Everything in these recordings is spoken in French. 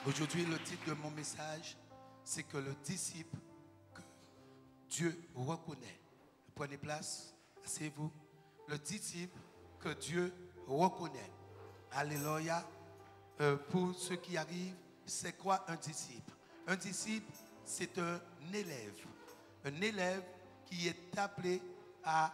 Aujourd'hui, le titre de mon message, c'est que le disciple que Dieu reconnaît. Prenez place, asseyez-vous. Le disciple que Dieu reconnaît. Alléluia. Pour ceux qui arrivent, c'est quoi un disciple? Un disciple, c'est un élève. Un élève qui est appelé à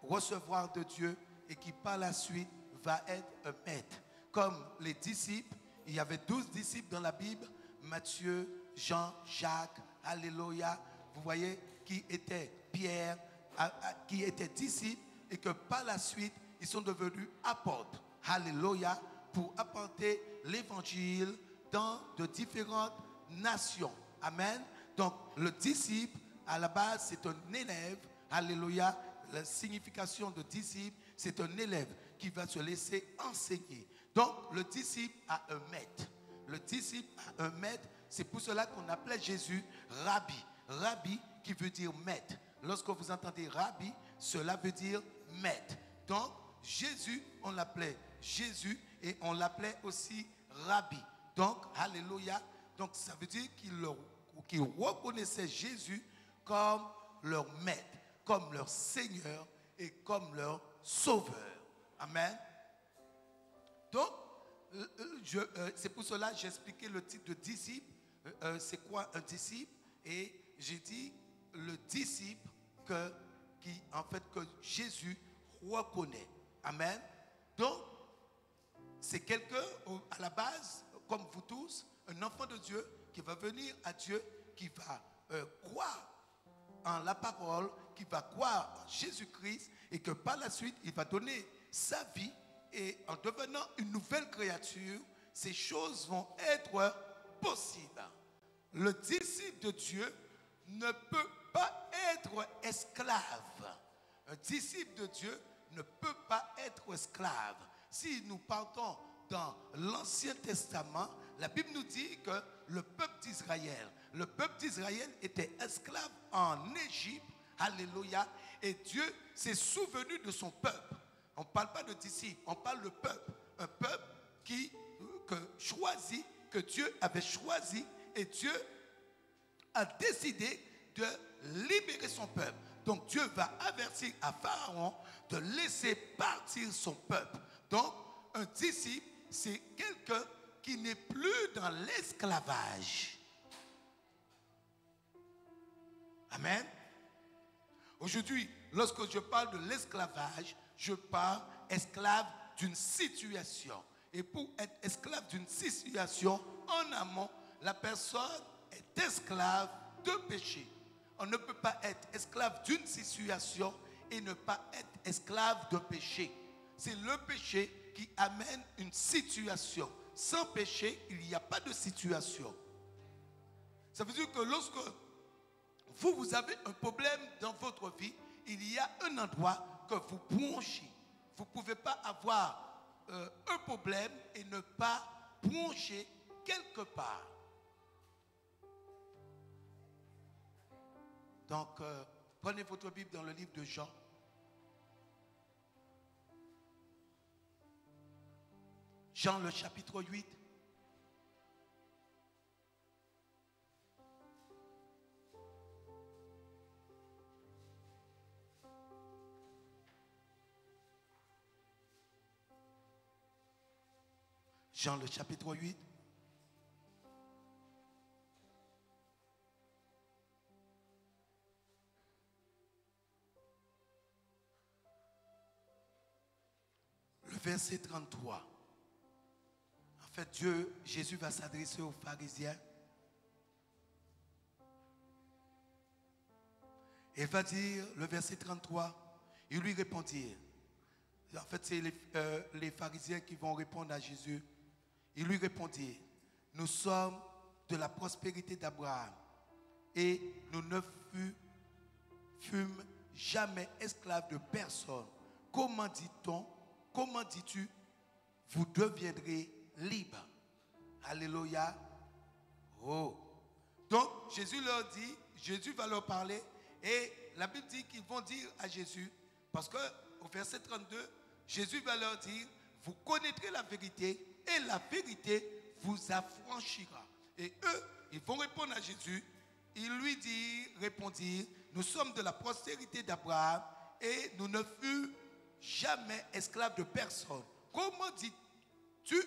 recevoir de Dieu et qui par la suite va être un maître. Comme les disciples, il y avait 12 disciples dans la Bible, Matthieu, Jean, Jacques, alléluia, vous voyez, qui étaient Pierre, qui étaient disciples et que par la suite, ils sont devenus apôtres, alléluia, pour apporter l'évangile dans de différentes nations. Amen. Donc, le disciple, à la base, c'est un élève, alléluia. La signification de disciple, c'est un élève qui va se laisser enseigner. Donc, le disciple a un maître. Le disciple a un maître. C'est pour cela qu'on appelait Jésus Rabbi. Rabbi qui veut dire maître. Lorsque vous entendez Rabbi, cela veut dire maître. Donc, Jésus, on l'appelait Jésus et on l'appelait aussi Rabbi. Donc, alléluia. Donc, ça veut dire qu'ils reconnaissaient Jésus comme leur maître, comme leur Seigneur et comme leur Sauveur. Amen. Donc, c'est pour cela que j'ai expliqué le titre de disciple. C'est quoi un disciple? Et j'ai dit le disciple que Jésus reconnaît. Amen. Donc, c'est quelqu'un, à la base, comme vous tous, un enfant de Dieu qui va venir à Dieu, qui va croire en la parole, qui va croire en Jésus-Christ et que par la suite, il va donner sa vie et en devenant une nouvelle créature, ces choses vont être possibles. Le disciple de Dieu ne peut pas être esclave. Un disciple de Dieu ne peut pas être esclave. Si nous partons dans l'Ancien Testament, la Bible nous dit que le peuple d'Israël était esclave en Égypte, alléluia, et Dieu s'est souvenu de son peuple. On ne parle pas de disciples, on parle de peuple. Un peuple que Dieu avait choisi, et Dieu a décidé de libérer son peuple. Donc Dieu va avertir à Pharaon de laisser partir son peuple. Donc un disciple, c'est quelqu'un qui n'est plus dans l'esclavage. Amen. Aujourd'hui, lorsque je parle de l'esclavage, je parle esclave d'une situation. Et pour être esclave d'une situation, en amont, la personne est esclave de péché. On ne peut pas être esclave d'une situation et ne pas être esclave de péché. C'est le péché qui amène une situation. Sans péché, il n'y a pas de situation. Ça veut dire que lorsque vous avez un problème dans votre vie, il y a un endroit que vous branchez. Vous ne pouvez pas avoir un problème et ne pas brancher quelque part. Donc, prenez votre Bible dans le livre de Jean. Jean, le chapitre 8. Jean, le chapitre 8. Le verset 33. En fait, Jésus va s'adresser aux pharisiens. Et va dire, le verset 33, ils lui répondirent. En fait, c'est les pharisiens qui vont répondre à Jésus. Ils lui répondirent, nous sommes de la prospérité d'Abraham et nous ne fûmes jamais esclaves de personne. Comment dis-tu, vous deviendrez libres? Alléluia. Oh. Donc, Jésus va leur parler et la Bible dit qu'ils vont dire à Jésus, parce qu'au verset 32, Jésus va leur dire, vous connaîtrez la vérité et la vérité vous affranchira. Et eux, ils vont répondre à Jésus. Ils lui répondirent, nous sommes de la postérité d'Abraham et nous ne fûmes jamais esclaves de personne. Comment dis-tu,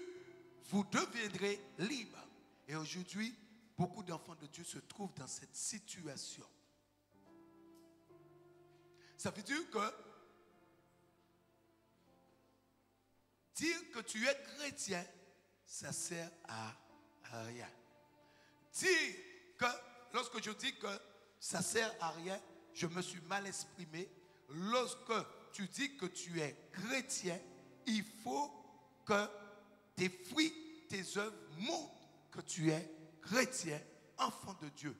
vous deviendrez libres? Et aujourd'hui, beaucoup d'enfants de Dieu se trouvent dans cette situation. Ça veut dire que dire que tu es chrétien, ça sert à rien. Dire que, lorsque je dis que ça sert à rien, je me suis mal exprimé. Lorsque tu dis que tu es chrétien, il faut que tes fruits, tes œuvres montrent que tu es chrétien, enfant de Dieu.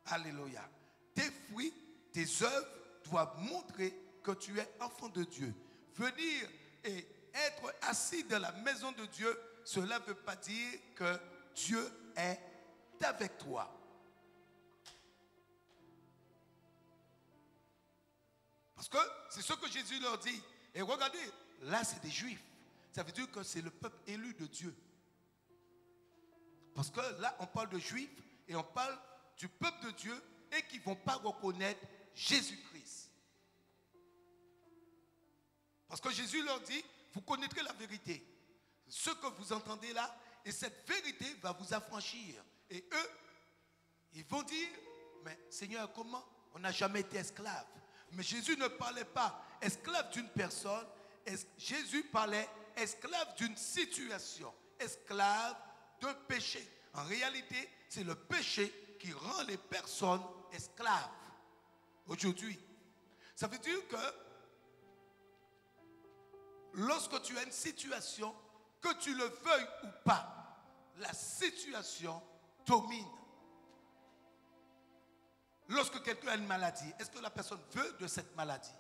Alléluia. Tes fruits, tes œuvres doivent montrer que tu es enfant de Dieu. Venir et être assis dans la maison de Dieu, cela ne veut pas dire que Dieu est avec toi. Parce que c'est ce que Jésus leur dit. Et regardez, là c'est des Juifs. Ça veut dire que c'est le peuple élu de Dieu. Parce que là on parle de Juifs et on parle du peuple de Dieu et qui ne vont pas reconnaître Jésus-Christ. Parce que Jésus leur dit, vous connaîtrez la vérité. Ce que vous entendez là, et cette vérité va vous affranchir. Et eux, ils vont dire, mais Seigneur, comment? On n'a jamais été esclave. Mais Jésus ne parlait pas esclave d'une personne, Jésus parlait esclave d'une situation, esclave d'un péché. En réalité, c'est le péché qui rend les personnes esclaves aujourd'hui. Ça veut dire que lorsque tu as une situation, que tu le veuilles ou pas, la situation domine. Lorsque quelqu'un a une maladie, est-ce que la personne veut de cette maladie?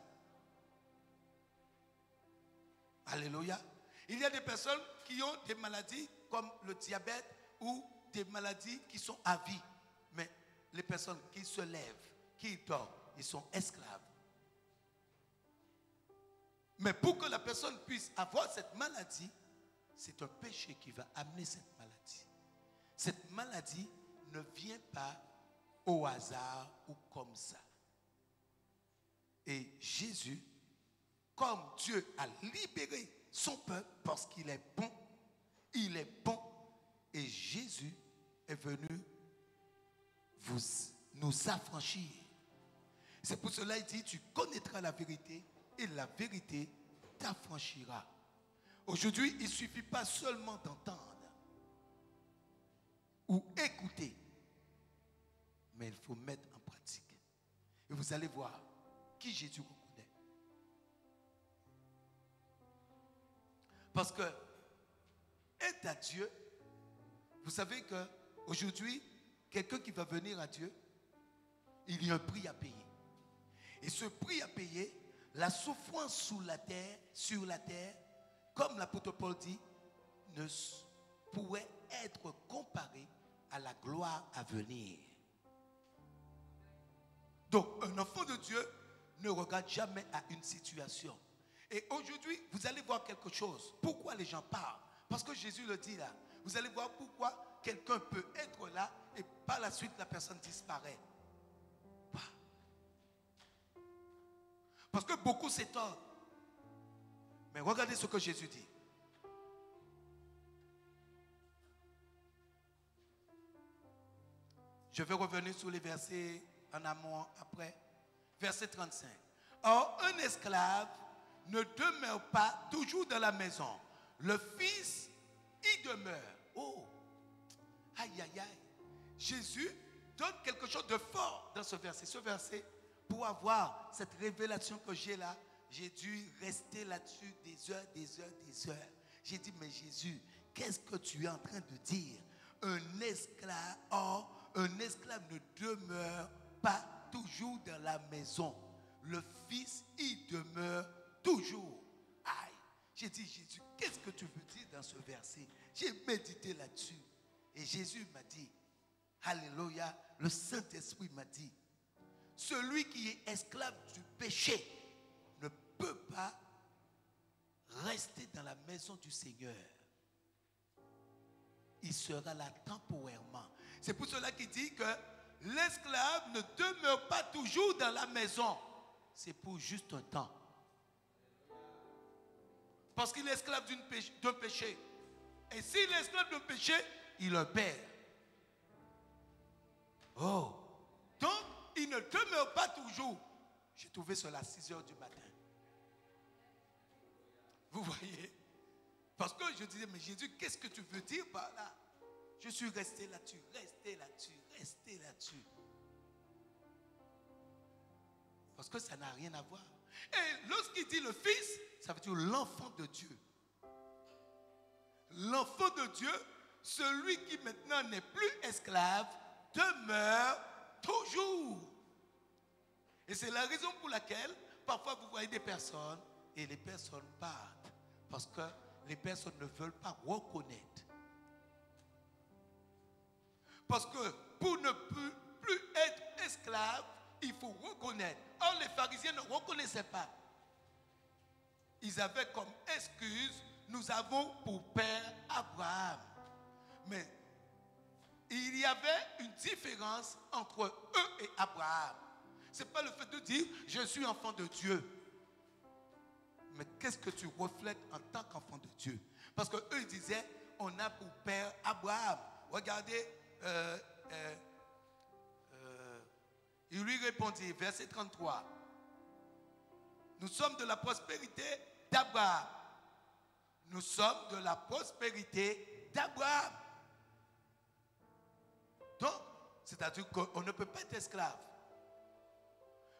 Alléluia. Il y a des personnes qui ont des maladies comme le diabète ou des maladies qui sont à vie. Mais les personnes qui se lèvent, qui dorment, ils sont esclaves. Mais pour que la personne puisse avoir cette maladie, c'est un péché qui va amener cette maladie. Cette maladie ne vient pas au hasard ou comme ça. Et Jésus, comme Dieu a libéré son peuple parce qu'il est bon, il est bon. Et Jésus est venu nous affranchir. C'est pour cela qu'il dit, tu connaîtras la vérité et la vérité t'affranchira. Aujourd'hui, il ne suffit pas seulement d'entendre ou écouter, mais il faut mettre en pratique. Et vous allez voir qui Jésus reconnaît. Parce que être à Dieu, vous savez qu'aujourd'hui, quelqu'un qui va venir à Dieu, il y a un prix à payer. Et ce prix à payer, la souffrance sur la terre, comme l'apôtre Paul dit, ne pourrait être comparée à la gloire à venir. Donc, un enfant de Dieu ne regarde jamais à une situation. Et aujourd'hui, vous allez voir quelque chose. Pourquoi les gens parlent? Parce que Jésus le dit là. Vous allez voir pourquoi quelqu'un peut être là et par la suite la personne disparaît. Parce que beaucoup s'étonnent. Mais regardez ce que Jésus dit. Je vais revenir sur les versets en amont après. Verset 35. Or, un esclave ne demeure pas toujours dans la maison. Le fils y demeure. Oh, aïe, aïe, aïe. Jésus donne quelque chose de fort dans ce verset. Ce verset, pour avoir cette révélation que j'ai là, j'ai dû rester là-dessus des heures, des heures, des heures. J'ai dit, mais Jésus, qu'est-ce que tu es en train de dire? Un esclave, or, un esclave ne demeure pas toujours dans la maison. Le fils y demeure toujours. Aïe. J'ai dit, Jésus, qu'est-ce que tu veux dire dans ce verset? J'ai médité là-dessus. Et Jésus m'a dit, alléluia, le Saint-Esprit m'a dit, celui qui est esclave du péché ne peut pas rester dans la maison du Seigneur. sera là temporairement. C'est pour cela qu'il dit que l'esclave ne demeure pas toujours dans la maison. C'est pour juste un temps. Parce qu'il est esclave d'un péché. Et s'il est esclave d'un péché, il le perd. Oh. Donc, il ne demeure pas toujours. J'ai trouvé cela à 6 heures du matin. Vous voyez? Parce que je disais, mais Jésus, qu'est-ce que tu veux dire par là? Je suis resté là-dessus, resté là-dessus, resté là-dessus. Parce que ça n'a rien à voir. Et lorsqu'il dit le Fils, ça veut dire l'enfant de Dieu. L'enfant de Dieu, celui qui maintenant n'est plus esclave, demeure toujours. Et c'est la raison pour laquelle, parfois vous voyez des personnes, et les personnes partent. Parce que les personnes ne veulent pas reconnaître. Parce que pour ne plus être esclave, il faut reconnaître. Or, les pharisiens ne reconnaissaient pas. Ils avaient comme excuse, nous avons pour père Abraham. Mais il y avait une différence entre eux et Abraham. Ce n'est pas le fait de dire, je suis enfant de Dieu. Mais qu'est-ce que tu reflètes en tant qu'enfant de Dieu? Parce qu'eux ils disaient, on a pour père Abraham. Regardez, il lui répondit, verset 33. Nous sommes de la prospérité d'Abraham. Nous sommes de la prospérité d'Abraham. Donc, c'est-à-dire qu'on ne peut pas être esclave.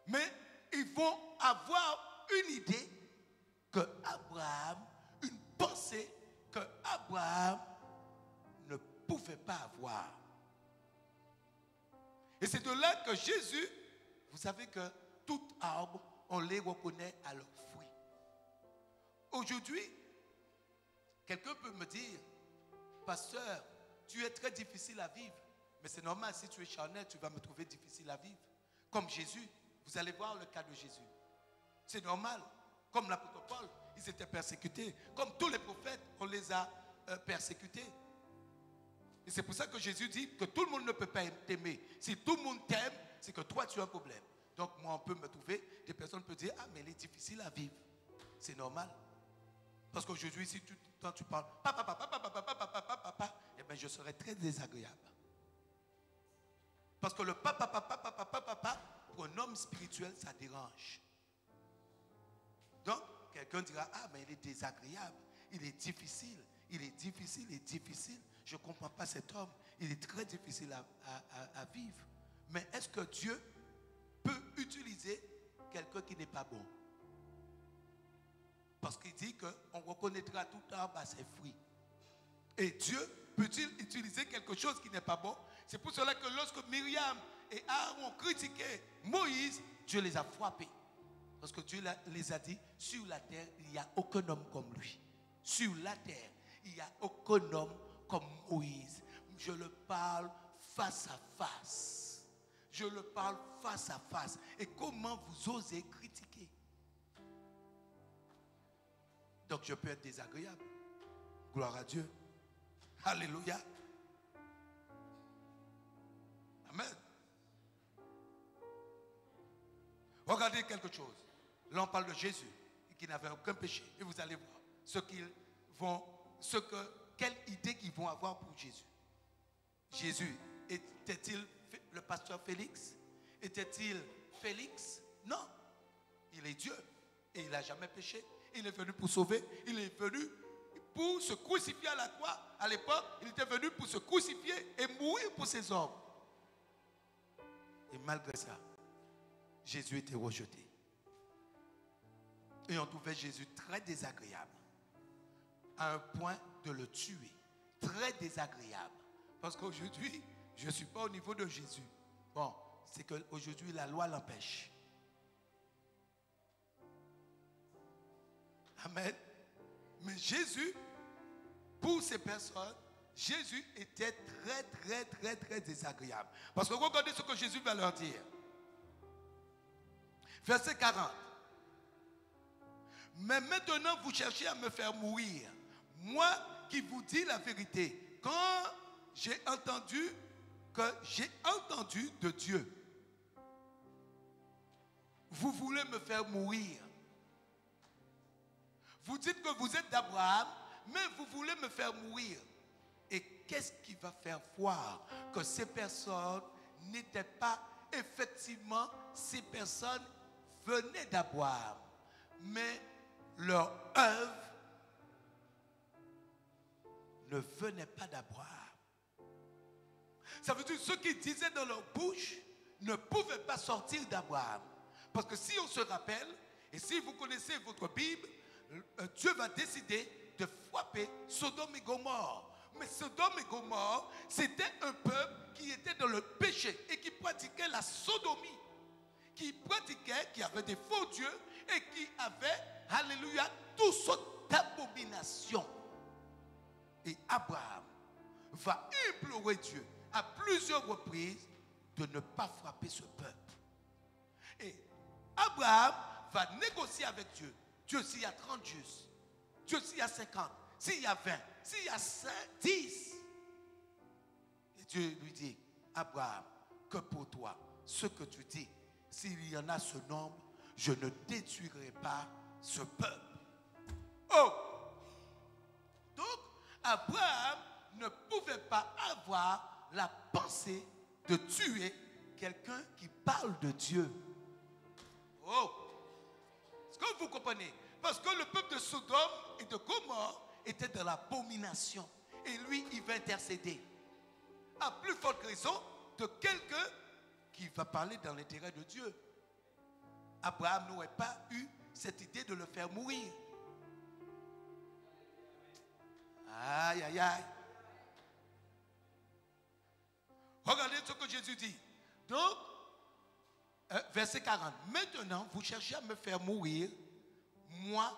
Mais ils vont avoir une idée que Abraham, une pensée que Abraham ne pouvait pas avoir. Et c'est de là que Jésus, vous savez que tout arbre, on les reconnaît à leurs fruits. Aujourd'hui, quelqu'un peut me dire, pasteur, tu es très difficile à vivre. Mais c'est normal, si tu es charnel, tu vas me trouver difficile à vivre. Comme Jésus, vous allez voir le cas de Jésus. C'est normal. Comme l'apôtre Paul, ils étaient persécutés. Comme tous les prophètes, on les a persécutés. Et c'est pour ça que Jésus dit que tout le monde ne peut pas t'aimer. Si tout le monde t'aime, c'est que toi tu as un problème. Donc moi on peut me trouver, des personnes peuvent dire, ah mais elle est difficile à vivre. C'est normal. Parce qu'aujourd'hui, si quand tu parles, papa, eh bien je serai très désagréable. Parce que le papa, pour un homme spirituel, ça dérange. Donc, quelqu'un dira, ah mais il est désagréable, il est difficile, il est difficile, il est difficile. Je ne comprends pas cet homme. Il est très difficile à vivre. Mais est-ce que Dieu peut utiliser quelqu'un qui n'est pas bon? Parce qu'il dit qu'on reconnaîtra tout arbre à ses fruits. Et Dieu peut-il utiliser quelque chose qui n'est pas bon? C'est pour cela que lorsque Myriam et Aaron ont critiqué Moïse, Dieu les a frappés. Parce que Dieu les a dit, sur la terre, il n'y a aucun homme comme lui. Sur la terre, il n'y a aucun homme comme Moïse. Je le parle face à face. Je le parle face à face. Et comment vous osez critiquer? Donc je peux être désagréable. Gloire à Dieu. Alléluia. Amen. Regardez quelque chose. Là on parle de Jésus qui n'avait aucun péché. Et vous allez voir quelle idée qu'ils vont avoir pour Jésus. Jésus, était-il le pasteur Félix? Était-il Félix? Non. Il est Dieu. Et il n'a jamais péché. Il est venu pour sauver. Il est venu pour se crucifier à la croix. À l'époque, il était venu pour se crucifier et mourir pour ses hommes. Et malgré ça, Jésus était rejeté. Et on trouvait Jésus très désagréable. À un point de le tuer. Très désagréable. Parce qu'aujourd'hui, je ne suis pas au niveau de Jésus. Bon, c'est qu'aujourd'hui, la loi l'empêche. Amen. Mais Jésus, pour ces personnes, Jésus était très désagréable. Parce que regardez ce que Jésus va leur dire. Verset 40. Mais maintenant, vous cherchez à me faire mourir. Moi qui vous dis la vérité, quand j'ai entendu de Dieu. Vous voulez me faire mourir. Vous dites que vous êtes d'Abraham, mais vous voulez me faire mourir. Et qu'est-ce qui va faire voir que ces personnes n'étaient pas effectivement, ces personnes venaient d'Abraham, mais leur œuvre ne venait pas d'Abraham. Ça veut dire que ce qu'ils disaient dans leur bouche ne pouvaient pas sortir d'Abraham. Parce que si on se rappelle, et si vous connaissez votre Bible, Dieu va décider de frapper Sodome et Gomorrhe. Mais Sodome et Gomorrhe, c'était un peuple qui était dans le péché et qui pratiquait la sodomie. Qui avait des faux dieux et qui avait, alléluia, toutes sortes d'abominations. Et Abraham va implorer Dieu à plusieurs reprises de ne pas frapper ce peuple. Et Abraham va négocier avec Dieu. Dieu, s'il y a 30 justes, Dieu, s'il y a 50, s'il y a 20, s'il y a 10. Et Dieu lui dit, Abraham, que pour toi, ce que tu dis, s'il y en a ce nombre, je ne détruirai pas ce peuple. Oh! Donc, Abraham ne pouvait pas avoir la pensée de tuer quelqu'un qui parle de Dieu. Oh! Est-ce que vous comprenez? Parce que le peuple de Sodome et de Gomorrhe était dans l'abomination. Et lui, il va intercéder. À plus forte raison de quelqu'un qui va parler dans l'intérêt de Dieu. Abraham n'aurait pas eu cette idée de le faire mourir. Aïe, aïe, aïe. Regardez ce que Jésus dit. Donc, verset 40. Maintenant, vous cherchez à me faire mourir, moi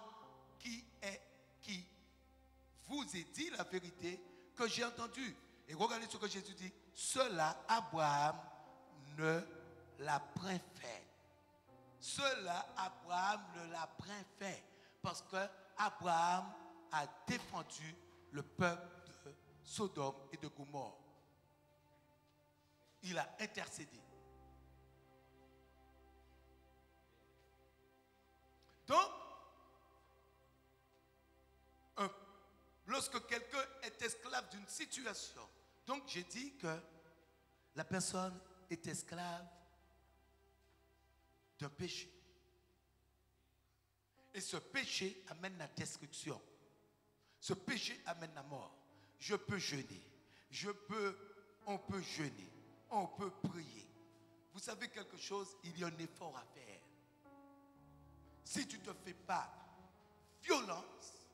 qui vous ai dit la vérité que j'ai entendue. Et regardez ce que Jésus dit. Cela, Abraham ne l'a point fait. Cela, Abraham ne l'a point fait. Parce que Abraham a défendu le peuple de Sodome et de Gomorrhe. Il a intercédé. Donc, lorsque quelqu'un est esclave d'une situation, donc j'ai dit que la personne est esclave d'un péché. Et ce péché amène la destruction. Ce péché amène la mort. Je peux jeûner. On peut jeûner. On peut prier. Vous savez quelque chose? Il y a un effort à faire. Si tu ne te fais pas violence,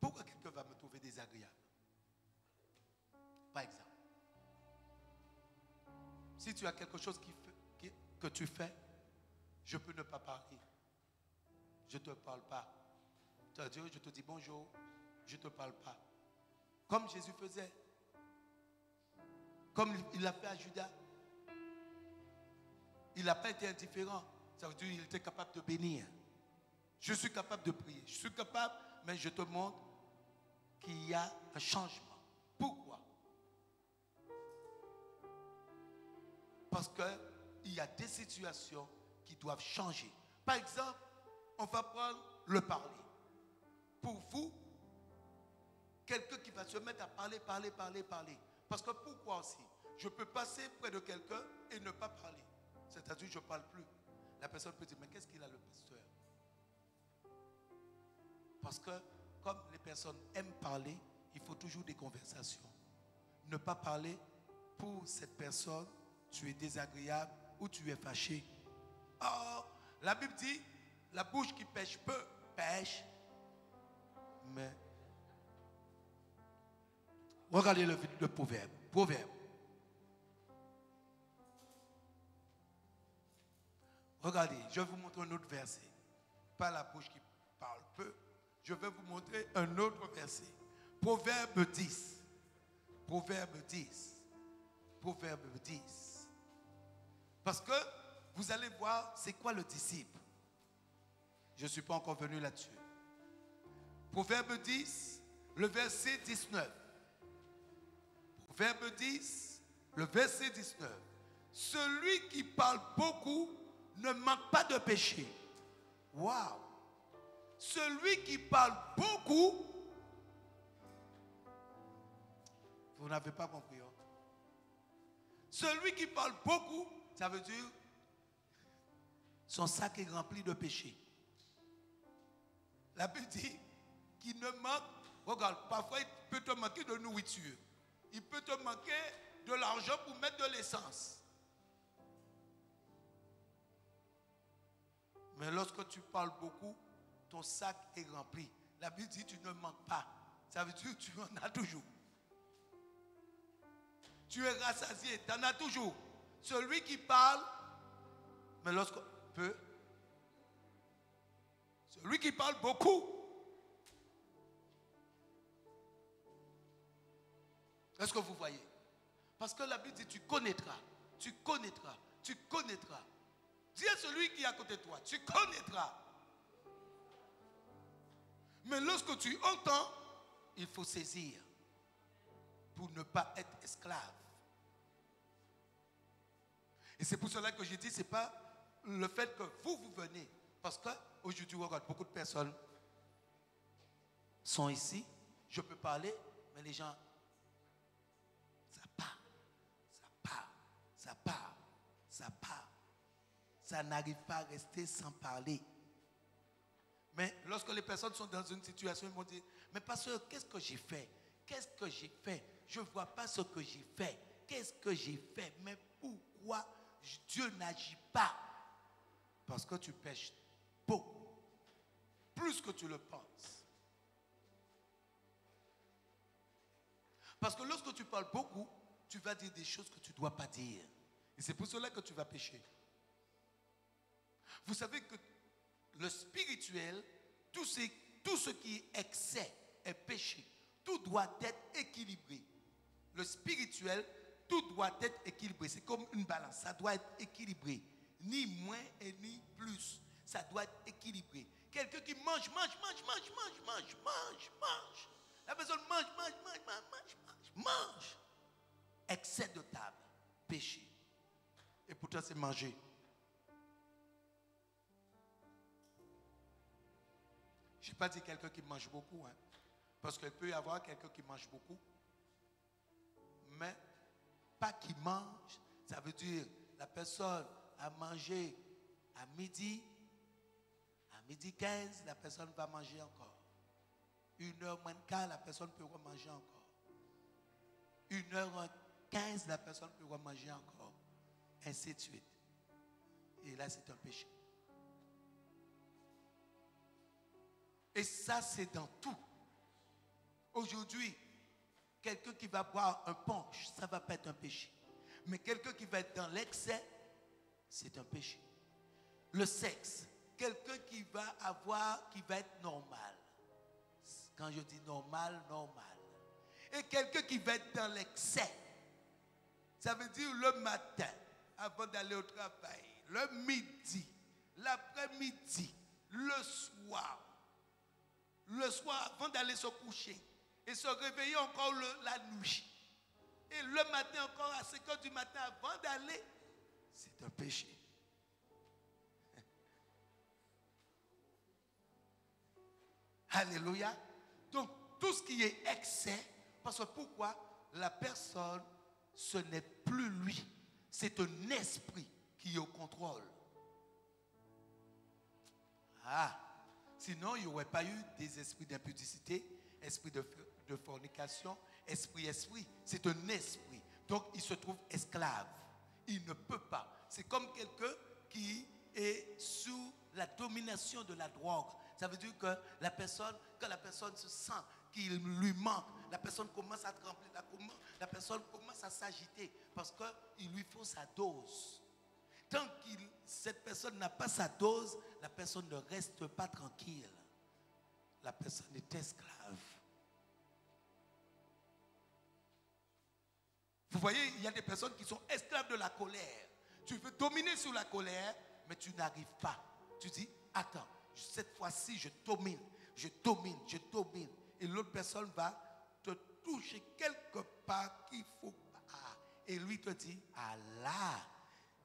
pourquoi quelqu'un va me trouver désagréable? Par exemple, si tu as quelque chose que tu fais, je peux ne pas parler. Je ne te parle pas. C'est-à-dire, je te dis bonjour, je ne te parle pas. Comme Jésus faisait. Comme il l'a fait à Judas. Il n'a pas été indifférent. Ça veut dire qu'il était capable de bénir. Je suis capable de prier. Je suis capable, mais je te montre qu'il y a un changement. Pourquoi? Parce qu'il y a des situations qui doivent changer. Par exemple, on va prendre le parler. Pour vous, quelqu'un qui va se mettre à parler. Parce que pourquoi aussi? Je peux passer près de quelqu'un et ne pas parler. C'est-à-dire, je ne parle plus. La personne peut dire, mais qu'est-ce qu'il a le pasteur? Parce que, comme les personnes aiment parler, il faut toujours des conversations. Ne pas parler, pour cette personne, tu es désagréable ou tu es fâché. Or, la Bible dit, la bouche qui pêche peu, pêche. Mais, regardez le proverbe. Regardez, je vais vous montrer un autre verset. Pas la bouche qui parle peu. Je vais vous montrer un autre verset. Proverbe 10. Parce que vous allez voir, c'est quoi le disciple? Je ne suis pas encore venu là-dessus. Proverbe 10, le verset 19. Proverbe 10, le verset 19. Celui qui parle beaucoup ne manque pas de péché. Waouh! Celui qui parle beaucoup, vous n'avez pas compris. Hein? Celui qui parle beaucoup, ça veut dire son sac est rempli de péché. La Bible dit qu'il ne manque, regarde, parfois il peut te manquer de nourriture. Il peut te manquer de l'argent pour mettre de l'essence. Mais lorsque tu parles beaucoup, ton sac est rempli. La Bible dit tu ne manques pas. Ça veut dire que tu en as toujours. Tu es rassasié, tu en as toujours. Celui qui parle, mais lorsque peu, celui qui parle beaucoup. Est-ce que vous voyez? Parce que la Bible dit tu connaîtras, tu connaîtras, tu connaîtras. Dis à celui qui est à côté de toi, tu connaîtras. Mais lorsque tu entends, il faut saisir pour ne pas être esclave. Et c'est pour cela que je dis, ce n'est pas le fait que vous venez. Parce qu'aujourd'hui, regarde, beaucoup de personnes sont ici. Je peux parler, mais les gens, ça part, ça part, ça part, ça part. Ça n'arrive pas à rester sans parler. Mais lorsque les personnes sont dans une situation, ils vont dire, mais pasteur, qu'est-ce que j'ai fait? Qu'est-ce que j'ai fait? Je ne vois pas ce que j'ai fait. Qu'est-ce que j'ai fait? Mais pourquoi Dieu n'agit pas? Parce que tu pêches beaucoup. Plus que tu le penses. Parce que lorsque tu parles beaucoup, tu vas dire des choses que tu ne dois pas dire. Et c'est pour cela que tu vas pécher. Vous savez que le spirituel, tout ce qui est excès est péché. Tout doit être équilibré. Le spirituel, tout doit être équilibré. C'est comme une balance. Ça doit être équilibré. Ni moins et ni plus. Ça doit être équilibré. Quelqu'un qui mange. La personne mange. Excès de table. Péché. Et pourtant c'est manger. Je n'ai pas dit quelqu'un qui mange beaucoup, hein, parce qu'il peut y avoir quelqu'un qui mange beaucoup, mais pas qui mange, ça veut dire la personne a mangé à midi 15, la personne va manger encore. 1h moins de quart, la personne peut remanger encore. 1h15, la personne peut remanger encore. Ainsi de suite. Et là, c'est un péché. Et ça, c'est dans tout. Aujourd'hui, quelqu'un qui va boire un punch, ça ne va pas être un péché. Mais quelqu'un qui va être dans l'excès, c'est un péché. Le sexe, quelqu'un qui va être normal. Quand je dis normal. Et quelqu'un qui va être dans l'excès, ça veut dire le matin, avant d'aller au travail, le midi, l'après-midi, le soir. Le soir avant d'aller se coucher et se réveiller encore la nuit. Et le matin encore à 5h du matin avant d'aller, c'est un péché. Alléluia. Donc tout ce qui est excès, parce que pourquoi? La personne, ce n'est plus lui. C'est un esprit qui est au contrôle. Sinon, il n'y aurait pas eu des esprits d'impudicité, esprit de fornication, esprit. C'est un esprit. Donc, il se trouve esclave. Il ne peut pas. C'est comme quelqu'un qui est sous la domination de la drogue. Ça veut dire que quand la personne se sent qu'il lui manque, la personne commence à trembler, la personne commence à s'agiter parce qu'il lui faut sa dose. Tant que cette personne n'a pas sa dose, la personne ne reste pas tranquille. La personne est esclave. Vous voyez, il y a des personnes qui sont esclaves de la colère. Tu veux dominer sur la colère, mais tu n'arrives pas. Tu dis, attends, cette fois-ci, je domine. je domine, je domine. Et l'autre personne va te toucher quelque part qu'il faut pas. Et lui te dit, ah là,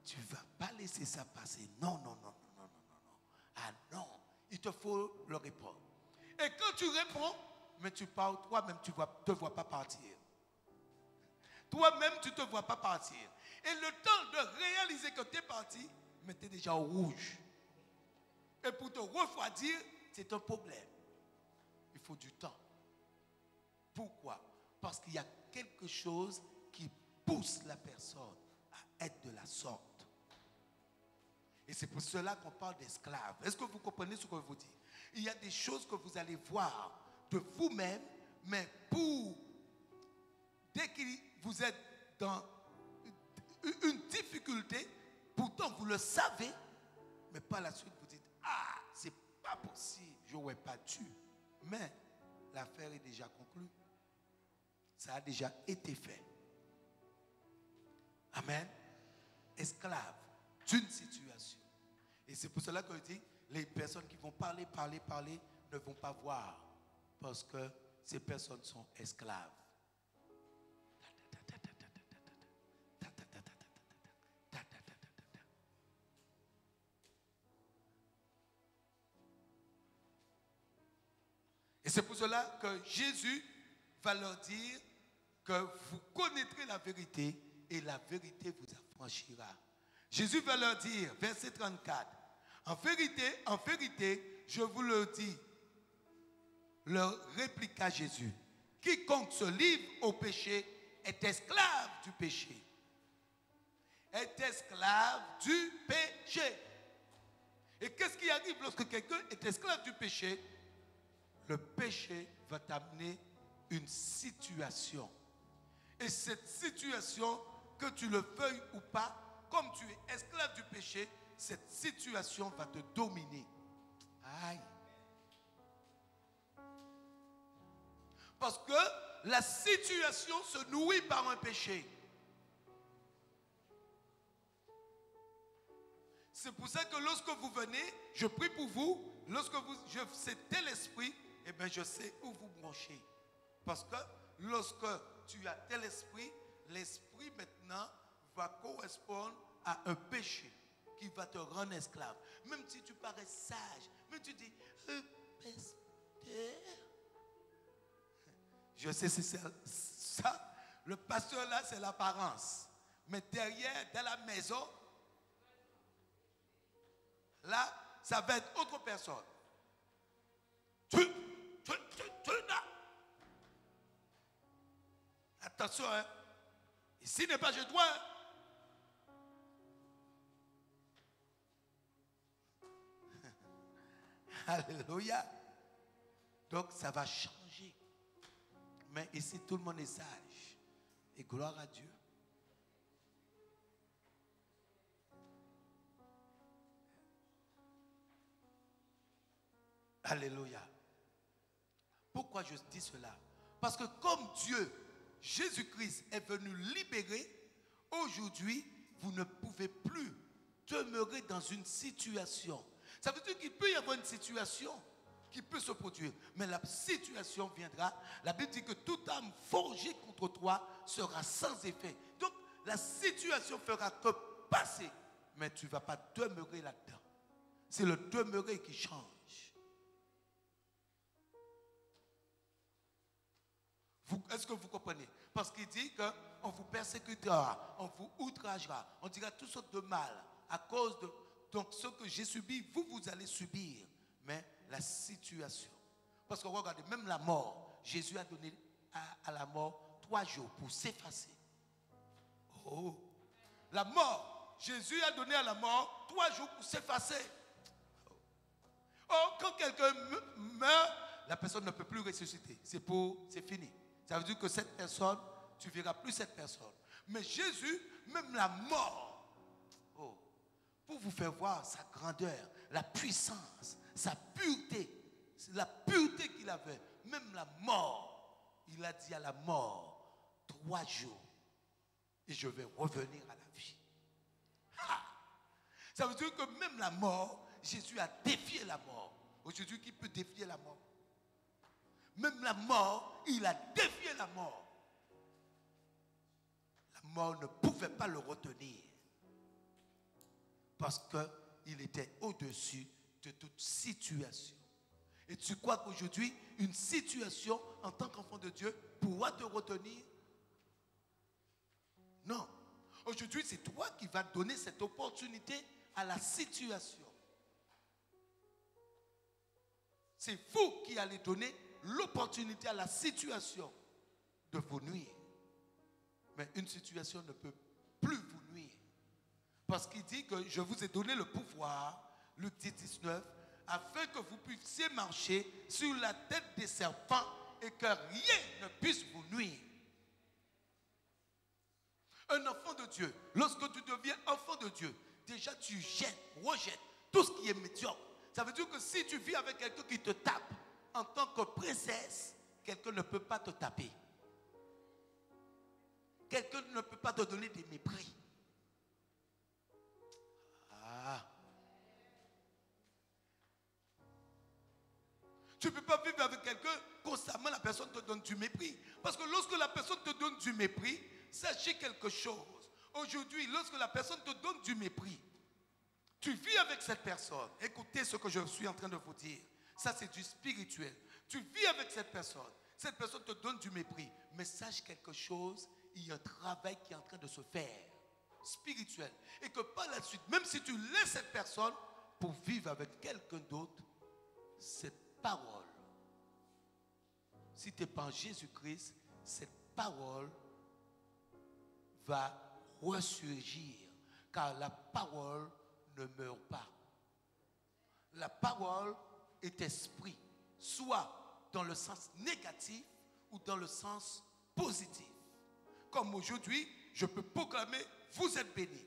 tu ne vas pas laisser ça passer. Non, non, non, non, non, non, non, non. Ah non, il te faut le répondre. Et quand tu réponds, mais tu parles, toi-même, tu ne te vois pas partir. Toi-même, tu ne te vois pas partir. Et le temps de réaliser que tu es parti, mais tu es déjà au rouge. Et pour te refroidir, c'est un problème. Il faut du temps. Pourquoi? Parce qu'il y a quelque chose qui pousse la personne à être de la sorte. Et c'est pour cela qu'on parle d'esclaves. Est-ce que vous comprenez ce que je vous dis? Il y a des choses que vous allez voir de vous-même, mais dès que vous êtes dans une difficulté, pourtant vous le savez, mais par la suite vous dites, ah, c'est pas possible, je n'aurais pas dû. Mais l'affaire est déjà conclue. Ça a déjà été fait. Amen. Esclave d'une situation. Et c'est pour cela que je dis, les personnes qui vont parler ne vont pas voir. Parce que ces personnes sont esclaves. Et c'est pour cela que Jésus va leur dire que vous connaîtrez la vérité et la vérité vous affranchira. Jésus va leur dire, verset 34, en vérité, je vous le dis, leur répliqua Jésus, quiconque se livre au péché est esclave du péché. Est esclave du péché. Et qu'est-ce qui arrive lorsque quelqu'un est esclave du péché? Le péché va t'amener une situation. Et cette situation, que tu le veuilles ou pas, comme tu es esclave du péché, cette situation va te dominer. Aïe. Parce que la situation se nourrit par un péché. C'est pour ça que lorsque vous venez, je prie pour vous, lorsque c'est tel esprit, eh bien je sais où vous branchez. Parce que lorsque tu as tel esprit, l'esprit maintenant va correspondre à un péché qui va te rendre esclave. Même si tu parais sage, même si tu dis, pasteur, je sais si c'est ça, le pasteur là c'est l'apparence. Mais derrière, dans la maison, là, ça va être autre personne. Attention, hein. Ici n'est pas je dois. Alléluia. Donc ça va changer. Mais ici tout le monde est sage. Et gloire à Dieu. Alléluia. Pourquoi je dis cela? Parce que comme Dieu, Jésus-Christ est venu libérer, aujourd'hui, vous ne pouvez plus demeurer dans une situation. Ça veut dire qu'il peut y avoir une situation qui peut se produire, mais la situation viendra. La Bible dit que toute âme forgée contre toi sera sans effet. Donc, la situation fera que passer, mais tu ne vas pas demeurer là-dedans. C'est le demeurer qui change. Est-ce que vous comprenez? Parce qu'il dit qu'on vous persécutera, on vous outragera, on dira toutes sortes de mal à cause de donc ce que j'ai subi, vous allez subir. Mais la situation. Parce que regardez, même la mort, Jésus a donné à la mort 3 jours pour s'effacer. Oh! La mort, Jésus a donné à la mort 3 jours pour s'effacer. Oh, quand quelqu'un meurt, la personne ne peut plus ressusciter. C'est fini. Ça veut dire que cette personne, tu ne verras plus cette personne. Mais Jésus, même la mort, oh, pour vous faire voir sa grandeur, la puissance, sa pureté, la pureté qu'il avait, même la mort, il a dit à la mort, 3 jours, et je vais revenir à la vie. Ha! Ça veut dire que même la mort, Jésus a défié la mort. Aujourd'hui, qui peut défier la mort? Même la mort, il a défié la mort. La mort ne pouvait pas le retenir. Parce qu'il était au-dessus de toute situation. Et tu crois qu'aujourd'hui, une situation en tant qu'enfant de Dieu pourra te retenir? Non. Aujourd'hui, c'est toi qui vas donner cette opportunité à la situation. C'est vous qui allez donner l'opportunité à la situation de vous nuire. Mais une situation ne peut plus vous nuire. Parce qu'il dit que je vous ai donné le pouvoir, Luc 10, 19, afin que vous puissiez marcher sur la tête des serpents et que rien ne puisse vous nuire. Un enfant de Dieu, lorsque tu deviens enfant de Dieu, déjà tu rejettes tout ce qui est médiocre. Ça veut dire que si tu vis avec quelqu'un qui te tape, en tant que princesse, quelqu'un ne peut pas te taper. Quelqu'un ne peut pas te donner des mépris. Ah. Tu ne peux pas vivre avec quelqu'un, constamment la personne te donne du mépris. Parce que lorsque la personne te donne du mépris, sachez quelque chose. Aujourd'hui, lorsque la personne te donne du mépris, tu vis avec cette personne. Écoutez ce que je suis en train de vous dire. Ça, c'est du spirituel. Tu vis avec cette personne. Cette personne te donne du mépris. Mais sache quelque chose, il y a un travail qui est en train de se faire. Spirituel. Et que par la suite, même si tu laisses cette personne pour vivre avec quelqu'un d'autre, cette parole, si tu n'es pas en Jésus-Christ, cette parole va ressurgir. Car la parole ne meurt pas. La parole est esprit, soit dans le sens négatif ou dans le sens positif. Comme aujourd'hui, je peux proclamer, vous êtes bénis.